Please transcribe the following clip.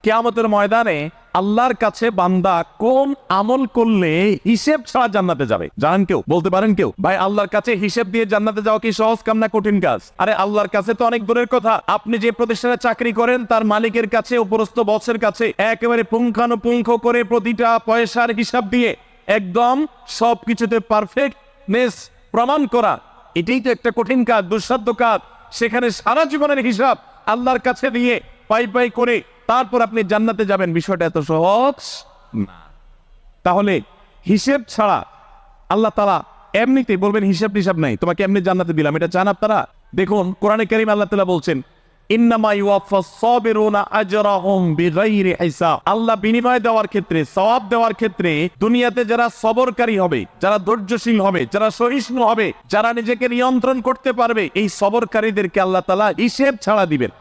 কিয়ামতের ময়দানে আল্লাহর কাছে বান্দা কোন আমল করলে হিসেব ছাড়া জান্নাতে যাবে? জানেন কেউ? বলতে পারেন কেউ? ভাই, আল্লাহর কাছে হিসেব দিয়ে জান্নাতে যাওয়া কি সহজ কাম না কঠিন কাজ? আরে আল্লাহর কাছে তো অনেক দূরের কথা। আপনি যে প্রতিষ্ঠানে চাকরি করেন তার মালিকের কাছে, উপরস্থ বসের কাছে একেবারে পুঙ্খানুপুঙ্খ করে প্রতিটা পয়সার হিসাব দিয়ে একদম সবকিছুতে পারফেক্টনেস প্রমাণ করা, এটাই তো একটা কঠিন কাজ, দুঃসাধ্য কাজ। সেখানে সারা জীবনের হিসাব আল্লাহর কাছে দিয়ে পাই পাই করে তারপর আপনি জান্নাতে যাবেন, বিষয়টা এত সহজ না। তাহলে হিসেব ছাড়া আল্লাহ তাআলা এমনিতেই বলবেন হিসাব টিসাব নাই, তোমাকে এমনি জান্নাতে দিলাম, এটা চান আপনারা? দেখুন কোরআনে কারীম আল্লাহ তাআলা বলছেন, ইন্নামা ইউওয়াফাস সাবিরুনা আজরাহুম বিগাইরি হিসাব। আল্লাহ বিনিময় দেওয়ার ক্ষেত্রে, সওয়াব দেওয়ার ক্ষেত্রে দুনিয়াতে যারা সবরকারী হবে, যারা ধৈর্যশীল হবে, যারা সহিষ্ণু হবে, যারা নিজেকে নিয়ন্ত্রণ করতে পারবে, এই সবরকারীদেরকে আল্লাহ তাআলা হিসেব ছাড়া দিবেন।